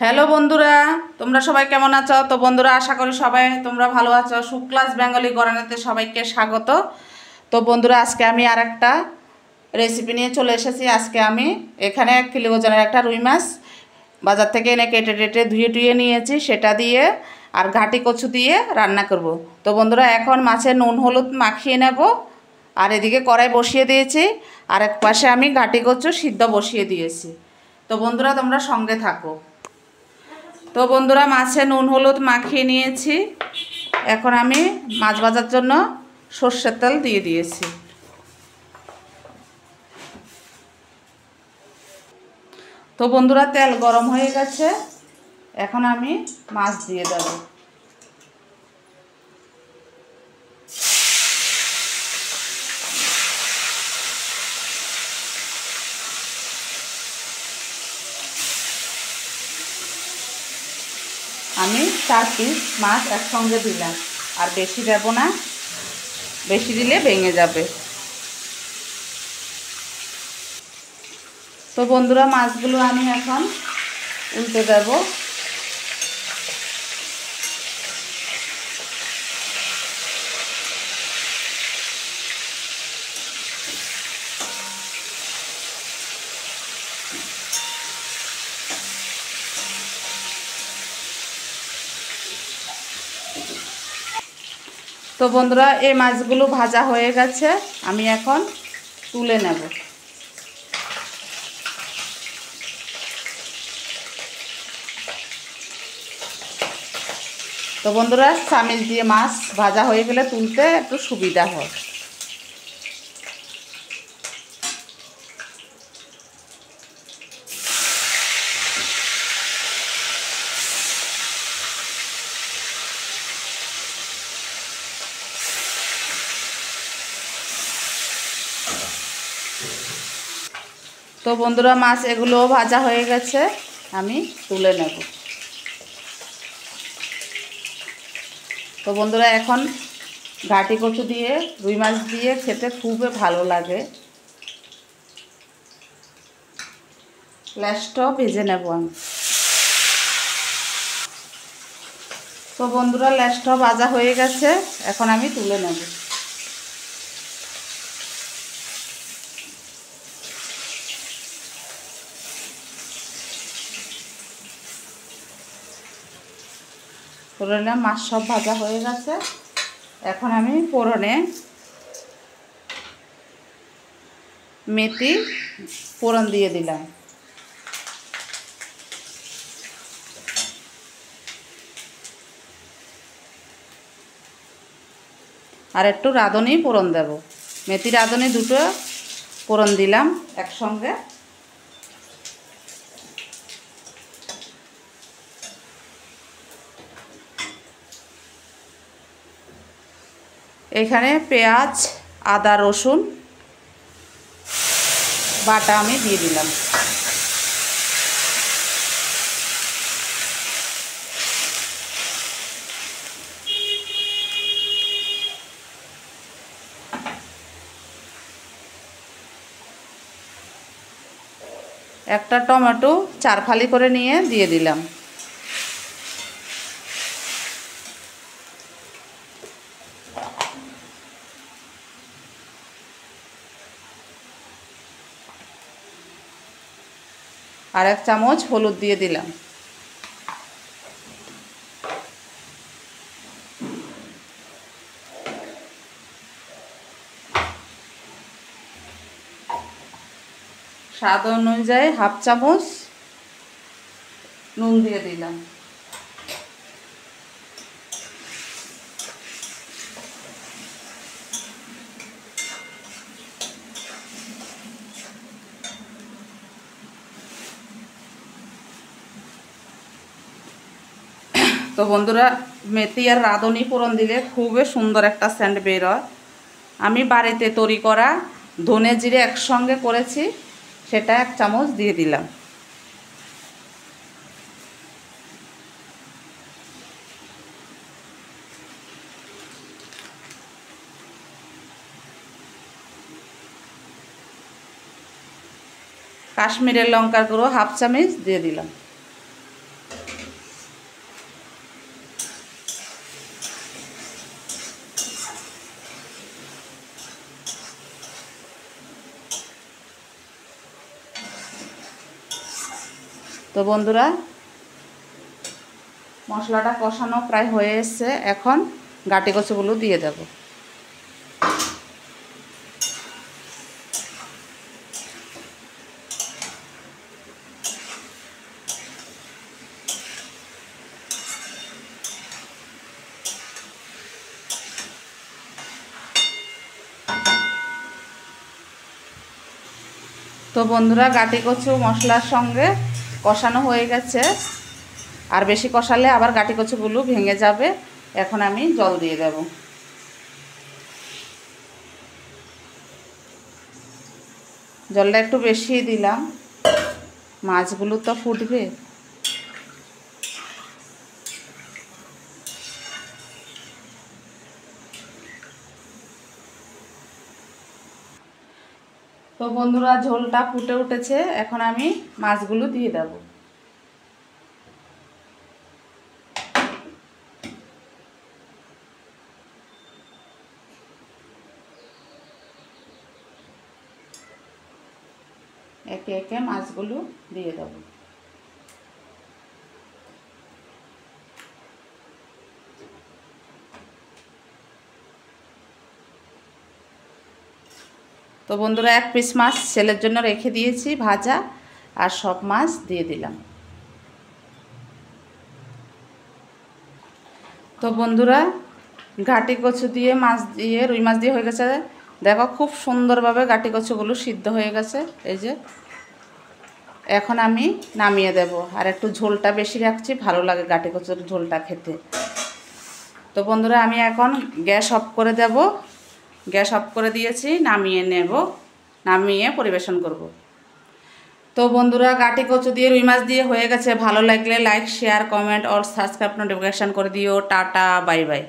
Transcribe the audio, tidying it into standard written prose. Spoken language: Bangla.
হ্যালো বন্ধুরা, তোমরা সবাই কেমন আছো? তো বন্ধুরা, আশা করি সবাই তোমরা ভালো আছো। শুক্লাস বেঙ্গলি গরানাতে সবাইকে স্বাগত। তো বন্ধুরা, আজকে আমি আর একটা রেসিপি নিয়ে চলে এসেছি। আজকে আমি এখানে 1 কিলো ওজনের একটা রুই মাছ বাজার থেকে এনে কেটে টেটে ধুয়ে টুয়ে নিয়েছি। সেটা দিয়ে আর ঘাটি কচু দিয়ে রান্না করব। তো বন্ধুরা, এখন মাছে নুন হলুদ মাখিয়ে নেব। আর এদিকে কড়াই বসিয়ে দিয়েছি, আর এক পাশে আমি ঘাটি কচু সিদ্ধ বসিয়ে দিয়েছি। তো বন্ধুরা, তোমরা সঙ্গে থাকো। তো বন্ধুরা, মাছে নুন হলুদ মাখিয়ে নিয়েছি। এখন আমি মাছ ভাজার জন্য সর্ষের তেল দিয়ে দিয়েছি। তো বন্ধুরা, তেল গরম হয়ে গেছে। এখন আমি মাছ দিয়ে দেব। আমি 4 পিস মাছ একসঙ্গে দিলাম, আর বেশি দেব না, বেশি দিলে ভেঙে যাবে। তো বন্ধুরা, মাছগুলো আমি এখন উল্টে দেব। তো বন্ধুরা, এই মাছগুলো ভাজা হয়ে গেছে, আমি এখন তুলে নেব। তো বন্ধুরা, চামচ দিয়ে মাছ ভাজা হয়ে গেলে তুলতে একটু সুবিধা হয়। তো বন্ধুরা, মাছ এগুলোও ভাজা হয়ে গেছে, আমি তুলে নেব। তো বন্ধুরা, এখন ঘাটি কচু দিয়ে রুই মাছ দিয়ে খেতে খুবই ভালো লাগে। লেজটাও ভেজে নেব আমি। তো বন্ধুরা, লেজটাও ভাজা হয়ে গেছে, এখন আমি তুলে নেব। তুলে নিলাম, মাছ সব ভাজা হয়ে গেছে। এখন আমি ফোড়নে মেথি ফোড়ন দিয়ে দিলাম, আর একটু রাঁধুনি ফোড়ন দেব। মেথি রাঁধুনি দুটো ফোড়ন দিলাম একসঙ্গে। এখানে পেঁয়াজ আদা রসুন বাটা আমি দিয়ে দিলাম। একটা টমেটো 4 ফালি করে নিয়ে দিয়ে দিলাম। আর 1 চামচ হলুদ দিয়ে দিলাম। স্বাদ অনুযায়ী 1/2 চামচ নুন দিয়ে দিলাম। তো বন্ধুরা, মেথি আর রাঁধুনি ফোড়ন দিলে খুবই সুন্দর একটা সেন্ট বের হয়। আমি বাড়িতে তৈরি করা ধনে জিরে একসঙ্গে করেছি, সেটা 1 চামচ দিয়ে দিলাম। কাশ্মীরের লঙ্কার গুঁড়ো 1/2 চামচ দিয়ে দিলাম। তো বন্ধুরা মশলাটা কষানো প্রায় হয়ে এসছে, এখন গাটি কচুগুলো দিয়ে দেব। তো বন্ধুরা গাটি কচু মশলার সঙ্গে কষানো হয়ে গেছে, আর বেশি কষালে আবার গাটি কচুগুলো ভেঙে যাবে। এখন আমি জল দিয়ে দেব। জলটা একটু বেশি দিলাম, মাছগুলো তো ফুটবে। তো বন্ধুরা ঝোলটা ফুটে উঠেছে, এখন আমি মাছগুলো দিয়ে দেব। একে একে মাছগুলো দিয়ে দেব। তো বন্ধুরা এক পিস মাছ ছেলের জন্য রেখে দিয়েছি ভাজা, আর সব মাছ দিয়ে দিলাম। তো বন্ধুরা ঘাটি কচু দিয়ে মাছ দিয়ে রুই মাছ দিয়ে হয়ে গেছে। দেখো খুব সুন্দরভাবে ঘাটি কচুগুলো সিদ্ধ হয়ে গেছে। এই যে এখন আমি নামিয়ে দেব। আর একটু ঝোলটা বেশি রাখছি, ভালো লাগে ঘাটি কচুর ঝোলটা খেতে। তো বন্ধুরা আমি এখন গ্যাস অফ করে দেব। গ্যাস অফ করে দিয়েছি, নামিয়ে নেব, নামিয়ে পরিবেশন করব। তো বন্ধুরা ঘাটি কচু দিয়ে রুই মাছ দিয়ে হয়ে গেছে। ভালো লাগলে like, share, comment all subscribe, notification করে দিও। Tata, bye bye.